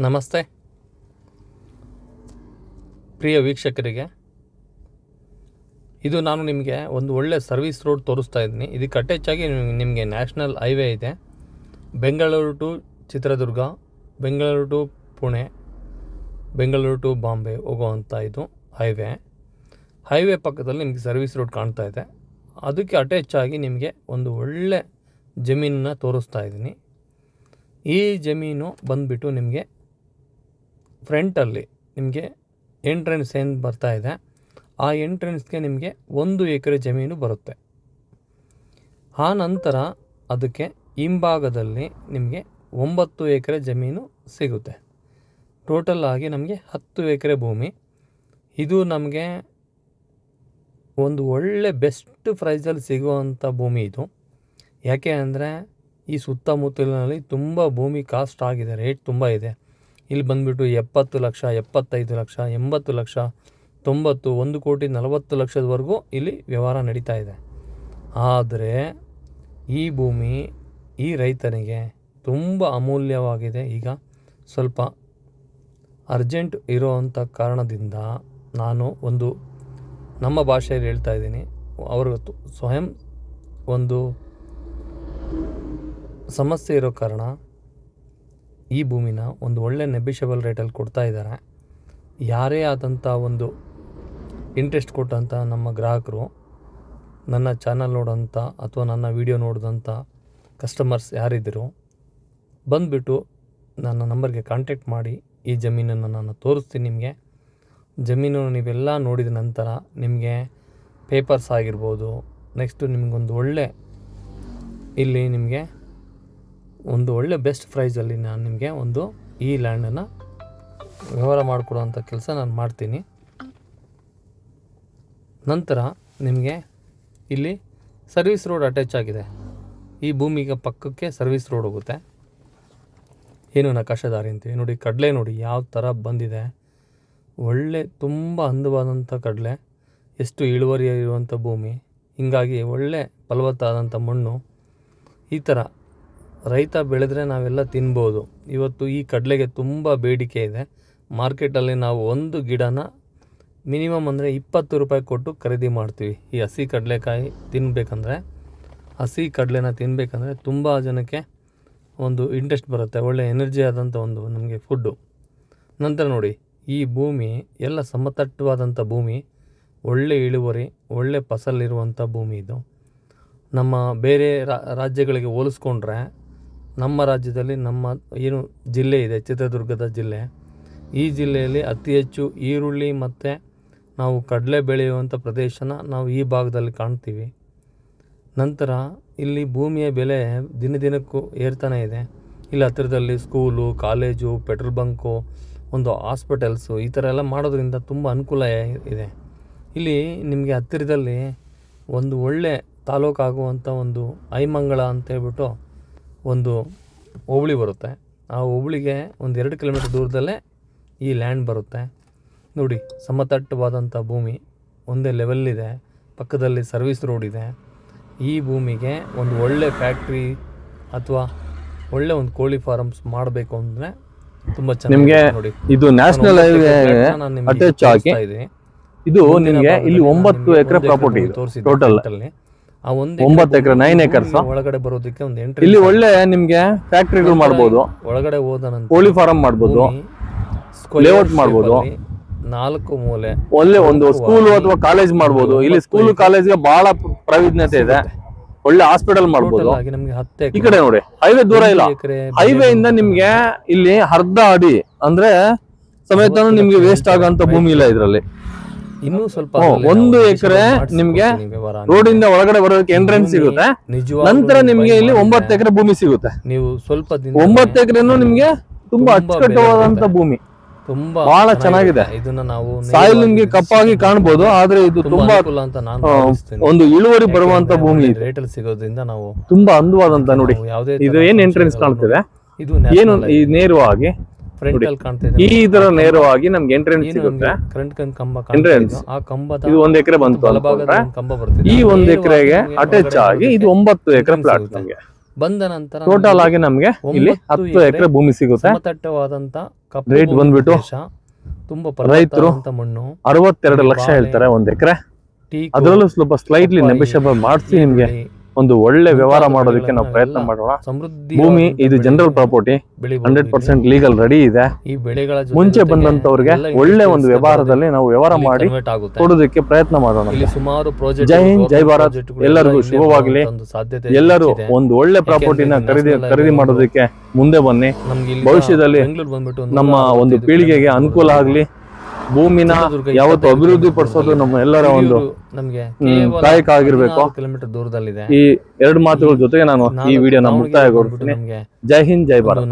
ನಮಸ್ತೆ ಪ್ರಿಯ ವೀಕ್ಷಕರಿಗೆ, ಇದು ನಾನು ನಿಮಗೆ ಒಂದು ಒಳ್ಳೆ ಸರ್ವಿಸ್ ರೋಡ್ ತೋರಿಸ್ತಾ ಇದ್ದೀನಿ. ಇದಕ್ಕೆ ಅಟ್ಯಾಚಾಗಿ ನಿಮಗೆ ನ್ಯಾಷನಲ್ ಹೈವೇ ಇದೆ. Bengaluru to Chitradurga, Bengaluru to Pune, Bengaluru to Bombay ಹೋಗುವಂಥ ಇದು ಹೈವೇ ಪಕ್ಕದಲ್ಲಿ ನಿಮಗೆ ಸರ್ವಿಸ್ ರೋಡ್ ಕಾಣ್ತಾ ಇದೆ. ಅದಕ್ಕೆ ಅಟ್ಯಾಚಾಗಿ ನಿಮಗೆ ಒಂದು ಒಳ್ಳೆ ಜಮೀನನ್ನು ತೋರಿಸ್ತಾ ಇದ್ದೀನಿ. ಈ ಜಮೀನು ಬಂದುಬಿಟ್ಟು ನಿಮಗೆ ಫ್ರಂಟಲ್ಲಿ ನಿಮಗೆ ಎಂಟ್ರೆನ್ಸ್ ಏನು ಬರ್ತಾ ಇದೆ, ಆ ಎಂಟ್ರೆನ್ಸ್ಗೆ ನಿಮಗೆ 1 ಎಕರೆ ಜಮೀನು ಬರುತ್ತೆ. ಆ ನಂತರ ಅದಕ್ಕೆ ಹಿಂಭಾಗದಲ್ಲಿ ನಿಮಗೆ 9 ಎಕರೆ ಜಮೀನು ಸಿಗುತ್ತೆ. ಟೋಟಲ್ ಆಗಿ ನಮಗೆ 10 ಎಕರೆ ಭೂಮಿ. ಇದು ನಮಗೆ ಒಂದು ಒಳ್ಳೆ ಬೆಸ್ಟ್ ಪ್ರೈಸಲ್ಲಿ ಸಿಗುವಂಥ ಭೂಮಿ ಇದು. ಯಾಕೆ ಅಂದರೆ ಈ ಸುತ್ತಮುತ್ತಲಿನಲ್ಲಿ ತುಂಬ ಭೂಮಿ ಕಾಸ್ಟ್ ಆಗಿದೆ, ರೇಟ್ ತುಂಬ ಇದೆ. ಇಲ್ಲಿ ಬಂದುಬಿಟ್ಟು 70 ಲಕ್ಷ, 75 ಲಕ್ಷ, 80 ಲಕ್ಷ, 90, 1,40,00,000ವರೆಗೂ ಇಲ್ಲಿ ವ್ಯವಹಾರ ನಡೀತಾ ಇದೆ. ಆದರೆ ಈ ಭೂಮಿ ಈ ರೈತನಿಗೆ ತುಂಬ ಅಮೂಲ್ಯವಾಗಿದೆ. ಈಗ ಸ್ವಲ್ಪ ಅರ್ಜೆಂಟ್ ಇರೋವಂಥ ಕಾರಣದಿಂದ ನಾನು ಒಂದು ನಮ್ಮ ಭಾಷೆಯಲ್ಲಿ ಹೇಳ್ತಾ ಇದ್ದೀನಿ. ಅವರು ಸ್ವಯಂ ಒಂದು ಸಮಸ್ಯೆ ಇರೋ ಕಾರಣ ಈ ಭೂಮಿನ ಒಂದು ಒಳ್ಳೆ ನೆಬಿಷಬಲ್ ರೇಟಲ್ಲಿ ಕೊಡ್ತಾ ಇದ್ದಾರೆ. ಯಾರೇ ಆದಂಥ ಒಂದು ಇಂಟ್ರೆಸ್ಟ್ ಕೊಟ್ಟಂಥ ನಮ್ಮ ಗ್ರಾಹಕರು, ನನ್ನ ಚಾನಲ್ ನೋಡೋಂಥ ಅಥವಾ ನನ್ನ ವಿಡಿಯೋ ನೋಡಿದಂಥ ಕಸ್ಟಮರ್ಸ್ ಯಾರಿದ್ದರು ಬಂದುಬಿಟ್ಟು ನನ್ನ ನಂಬರ್ಗೆ ಕಾಂಟ್ಯಾಕ್ಟ್ ಮಾಡಿ ಈ ಜಮೀನನ್ನು ನಾನು ತೋರಿಸ್ತೀನಿ. ನಿಮಗೆ ಜಮೀನು ನೀವೆಲ್ಲ ನೋಡಿದ ನಂತರ ನಿಮಗೆ ಪೇಪರ್ಸ್ ಆಗಿರ್ಬೋದು, ನೆಕ್ಸ್ಟು ನಿಮಗೊಂದು ಒಳ್ಳೆ ಇಲ್ಲಿ ನಿಮಗೆ ಒಂದು ಒಳ್ಳೆ ಬೆಸ್ಟ್ ಪ್ರೈಸಲ್ಲಿ ನಾನು ನಿಮಗೆ ಒಂದು ಈ ಲ್ಯಾಂಡನ್ನು ವ್ಯವಹಾರ ಮಾಡಿಕೊಡುವಂಥ ಕೆಲಸ ನಾನು ಮಾಡ್ತೀನಿ. ನಂತರ ನಿಮಗೆ ಇಲ್ಲಿ ಸರ್ವಿಸ್ ರೋಡ್ ಅಟ್ಯಾಚ್ ಆಗಿದೆ. ಈ ಭೂಮಿಗೆ ಪಕ್ಕಕ್ಕೆ ಸರ್ವಿಸ್ ರೋಡ್ ಹೋಗುತ್ತೆ. ಏನು ನಕಾಶೆದಾರಿ ಅಂತೀವಿ ನೋಡಿ. ಕಡಲೆ ನೋಡಿ ಯಾವ ಥರ ಬಂದಿದೆ, ಒಳ್ಳೆ ತುಂಬ ಅಂದವಾದಂಥ ಕಡಲೆ, ಎಷ್ಟು ಇಳುವರಿ ಇರುವಂಥ ಭೂಮಿ. ಹೀಗಾಗಿ ಒಳ್ಳೆ ಫಲವತ್ತಾದಂಥ ಮಣ್ಣು. ಈ ಥರ ರೈತ ಬೆಳೆದ್ರೆ ನಾವೆಲ್ಲ ತಿನ್ಬೋದು. ಇವತ್ತು ಈ ಕಡಲೆಗೆ ತುಂಬ ಬೇಡಿಕೆ ಇದೆ. ಮಾರ್ಕೆಟಲ್ಲಿ ನಾವು ಒಂದು ಗಿಡನ ಮಿನಿಮಮ್ ಅಂದರೆ 20 ರೂಪಾಯಿ ಕೊಟ್ಟು ಖರೀದಿ ಮಾಡ್ತೀವಿ. ಈ ಹಸಿ ಕಡಲೆಕಾಯಿ ತಿನ್ನಬೇಕಂದ್ರೆ, ಹಸಿ ಕಡಲೆನ ತಿನ್ನಬೇಕಂದ್ರೆ ತುಂಬ ಜನಕ್ಕೆ ಒಂದು ಇಂಟ್ರೆಸ್ಟ್ ಬರುತ್ತೆ. ಒಳ್ಳೆ ಎನರ್ಜಿ ಆದಂಥ ಒಂದು ನಮಗೆ ಫುಡ್ಡು. ನಂತರ ನೋಡಿ, ಈ ಭೂಮಿ ಎಲ್ಲ ಸಮತಟ್ಟವಾದಂಥ ಭೂಮಿ, ಒಳ್ಳೆ ಇಳುವರಿ, ಒಳ್ಳೆ ಫಸಲಿರುವಂಥ ಭೂಮಿ ಇದು. ನಮ್ಮ ಬೇರೆ ರಾಜ್ಯಗಳಿಗೆ ಹೋಲಿಸ್ಕೊಂಡ್ರೆ ನಮ್ಮ ರಾಜ್ಯದಲ್ಲಿ ನಮ್ಮ ಏನು ಜಿಲ್ಲೆ ಇದೆ, ಚಿತ್ರದುರ್ಗದ ಜಿಲ್ಲೆ, ಈ ಜಿಲ್ಲೆಯಲ್ಲಿ ಅತಿ ಹೆಚ್ಚು ಈರುಳ್ಳಿ ಮತ್ತು ನಾವು ಕಡಲೆ ಬೆಳೆಯುವಂಥ ಪ್ರದೇಶನ ನಾವು ಈ ಭಾಗದಲ್ಲಿ ಕಾಣ್ತೀವಿ. ನಂತರ ಇಲ್ಲಿ ಭೂಮಿಯ ಬೆಲೆ ದಿನಕ್ಕೂ ಏರ್ತಾನೆ ಇದೆ. ಇಲ್ಲಿ ಹತ್ತಿರದಲ್ಲಿ ಸ್ಕೂಲು, ಕಾಲೇಜು, ಪೆಟ್ರೋಲ್ ಬಂಕು, ಒಂದು ಹಾಸ್ಪಿಟಲ್ಸು, ಈ ಥರ ಎಲ್ಲ ಮಾಡೋದ್ರಿಂದ ತುಂಬ ಅನುಕೂಲ ಇದೆ. ಇಲ್ಲಿ ನಿಮಗೆ ಹತ್ತಿರದಲ್ಲಿ ಒಂದು ಒಳ್ಳೆ ತಾಲೂಕಾಗುವಂಥ ಒಂದು ಐಮಂಗಳ ಅಂತೇಳ್ಬಿಟ್ಟು ಒಂದು ಹೋಬಳಿ ಬರುತ್ತೆ. ಆ ಹೋಬಳಿಗೆ ಒಂದು 2 ಕಿಲೋಮೀಟರ್ ದೂರದಲ್ಲೇ ಈ ಲ್ಯಾಂಡ್ ಬರುತ್ತೆ. ನೋಡಿ, ಸಮತಟ್ಟವಾದಂಥ ಭೂಮಿ, ಒಂದೇ ಲೆವೆಲ್ಲಿದೆ, ಪಕ್ಕದಲ್ಲಿ ಸರ್ವಿಸ್ ರೋಡ್ ಇದೆ. ಈ ಭೂಮಿಗೆ ಒಂದು ಒಳ್ಳೆ ಫ್ಯಾಕ್ಟ್ರಿ ಅಥವಾ ಒಳ್ಳೆ ಒಂದು ಕೋಳಿ ಫಾರ್ಮ್ಸ್ ಮಾಡಬೇಕು ಅಂದರೆ ತುಂಬ ಚೆನ್ನಾಗಿ ನೋಡಿ. ಇದು ನ್ಯಾಷನಲ್ ಹೈವೇ ಅಟ್ಯಾಚ್ ಆಗಿ ಇದು ನಿಮಗೆ ಇಲ್ಲಿ 9 ಎಕರೆ ಪ್ರಾಪರ್ಟಿ ಇದೆ. ಟೋಟಲ್ 9 ಎಕರೆ 9 ಎಕರ್ಸ್ ಒಳಗಡೆ ಬರೋದಕ್ಕೆ ಒಂದು ಎಂಟ್ರಿ. ಇಲ್ಲಿ ಒಳ್ಳೆ ನಿಮ್ಗೆ ಫ್ಯಾಕ್ಟರಿಗಳು ಮಾಡ್ಬೋದು, ಒಳಗಡೆ ಹೋದ ನಂತರ ಕೋಳಿ ಫಾರ್ಮ್ ಮಾಡ್ಬೋದು, ಲೇಔಟ್ ಮಾಡ್ಬೋದು, 4 ಮೂಲೆ ಒಳ್ಳೆ ಒಂದು ಸ್ಕೂಲ್ ಅಥವಾ ಕಾಲೇಜ್ ಮಾಡ್ಬೋದು. ಇಲ್ಲಿ ಸ್ಕೂಲ್ ಕಾಲೇಜ್ಗೆ ಬಹಳ ಪ್ರಾವೀಣ್ಯತೆ ಇದೆ. ಒಳ್ಳೆ ಹಾಸ್ಪಿಟಲ್ ಮಾಡ್ಬೋದು. ಈ ಕಡೆ ನೋಡಿ, ಹೈವೇ ದೂರ ಇಲ್ಲ. ಹೈವೇ ಇಂದ ನಿಮ್ಗೆ ಇಲ್ಲಿ ಅರ್ಧ ಅಡಿ ಅಂದ್ರೆ ಸಮೇತ ನಿಮ್ಗೆ ವೇಸ್ಟ್ ಆಗೋಂತ ಭೂಮಿ ಇಲ್ಲ ಇದರಲ್ಲಿ. ಇನ್ನೂ ಸ್ವಲ್ಪ 1 ಎಕರೆ ನಿಮ್ಗೆ ರೋಡ್ ಇಂದ ಒಳಗಡೆ ಬರೋದಕ್ಕೆ ಎಂಟ್ರೆನ್ಸ್ ಸಿಗುತ್ತೆ. ನಂತರ ನಿಮ್ಗೆ ಇಲ್ಲಿ 9 ಎಕರೆ ಭೂಮಿ ಸಿಗುತ್ತೆ. ನೀವು ಸ್ವಲ್ಪ 9 ಎಕರೆನು ನಿಮ್ಗೆ ತುಂಬಾ ಅಚ್ಚುಕಟ್ಟವಾದಂತ ಭೂಮಿ, ತುಂಬಾ ಬಹಳ ಚೆನ್ನಾಗಿದೆ. ಇದನ್ನ ನಾವು ಸಾಯಿಲ್ ನಿಮ್ಗೆ ಕಪ್ಪಾಗಿ ಕಾಣಬಹುದು, ಆದ್ರೆ ಇದು ತುಂಬಾ ಒಂದು ಇಳುವರಿ ಬರುವಂತ ಭೂಮಿ. ರೇಟಲ್ಲಿ ಸಿಗೋದ್ರಿಂದ ನಾವು ತುಂಬಾ ಅಂದವಾದಂತ ನೋಡಿ. ಇದು ಏನ್ ಎಂಟ್ರೆನ್ಸ್ ಕಾಣ್ತಿದೆ, ಇದು ಏನು ಈ ನೇರವಾಗಿ ಈ ತರ ನೇರವಾಗಿ ನಮ್ಗೆ ಎಂಟ್ರೆನ್ಸ್ ಸಿಗುತ್ತೆ. ಎಂಟ್ರೆನ್ಸ್ ಇದು 1 ಎಕರೆ ಬಂತು ಅನ್ಕೊಂಡ್ರೆ, ಈ 1 ಎಕರೆಗೆ ಅಟ್ಯಾಚ್ ಆಗಿ ಇದು 9 ಎಕರೆ ಪ್ಲಾಟ್ ನಮ್ಗೆ ಬಂದ ನಂತರ ಟೋಟಲ್ ಆಗಿ ನಮ್ಗೆ ಇಲ್ಲಿ 10 ಎಕರೆ ಭೂಮಿ ಸಿಗುತ್ತೆ. ಸಮತಟ್ಟವಾದಂತ ಕಪ್ಪು ರೇಟ್ ಭೂಮಿ ಬಂದ್ಬಿಟ್ಟು ಪ್ರದೇಶ, ತುಂಬಾ ರೈತರು ಫಲವತ್ತಾದಂಥ ಮಣ್ಣು, 62 ಲಕ್ಷ ಹೇಳ್ತಾರೆ 1 ಎಕರೆ. ಟೀಕು, ಅದರಲ್ಲೂ ಸ್ವಲ್ಪ ಸ್ಲೈಟ್ಲಿ ಪಪ್ಪಾಯಿ, ನೆಗೋಷಿಯಬಲ್ ಮಾಡಿಸಿ ನಿಮ್ಗೆ ಈರುಳ್ಳಿ, ಒಂದು ಒಳ್ಳೆ ವ್ಯವಹಾರ ಮುಂತಾದ ಮಾಡೋದಕ್ಕೆ ನಾವು ಬೆಳೆಗಳನ್ನ ಪ್ರಯತ್ನ ಎಲ್ಲ ಮಾಡೋಣ. ಸಮೃದ್ಧಿ ಭೂಮಿ ಇದು ಜನರಲ್ ಪ್ರಾಪರ್ಟಿ, ಬೆಳಿಬೋದು. 100% ಲೀಗಲ್ ರೆಡಿ ಇದೆ. ಈ ಬೆಳೆಗಳ ಮುಂಚೆ ಬಂದಂತವ್ರಿಗೆ ಒಳ್ಳೆ ಒಂದು ವ್ಯವಹಾರದಲ್ಲಿ ನಾವು ವ್ಯವಹಾರ ಮಾಡಿ ಕನ್ವರ್ಟ್ ಆಗುತ್ತೆ. ಕೊಡೋದಕ್ಕೆ ಪ್ರಯತ್ನ ಮಾಡೋಣ. ಇಲ್ಲಿ ಸುಮಾರು ಪ್ರಾಜೆಕ್ಟ್, ಜೈ ಹಿಂದ್, ಜೈ ಭಾರತ್. ಎಲ್ಲರಿಗೂ ಶುಭವಾಗಲಿ. ಸಾಧ್ಯತೆ ಎಲ್ಲರೂ ಹೆಚ್ಚಿದೆ. ಒಂದು ಒಳ್ಳೆ ಪ್ರಾಪರ್ಟಿನ ಖರೀದಿ ಮಾಡೋದಕ್ಕೆ ಮುಂದೆ ಬನ್ನಿ. ನಮ್ಗೆ ಇಲ್ಲಿ ಭವಿಷ್ಯದಲ್ಲಿ ಬೆಂಗಳೂರು ಬಂದ್ಬಿಟ್ಟು ನಮ್ಮ ಒಂದು ಪೀಳಿಗೆಗೆ ಅನುಕೂಲ ಆಗಲಿ. ಭೂಮಿನ ಯಾವತ್ತು ಅಭಿವೃದ್ಧಿ ಪಡಿಸೋದು ನಮ್ಮ ಎಲ್ಲರ ಒಂದು ನಮ್ಗೆ ಕಾಯಕ ಆಗಿರ್ಬೇಕು. ಕಿಲೋಮೀಟರ್ ದೂರದಲ್ಲಿದೆ. ಈ 2 ಮಾತುಗಳ ಜೊತೆಗೆ ನಾನು ಈ ವಿಡಿಯೋನ ಮುಕ್ತಾಯಗೊಳಿಸ್ತೀನಿ. ಜೈ ಹಿಂದ್, ಜೈ ಭಾರತ್.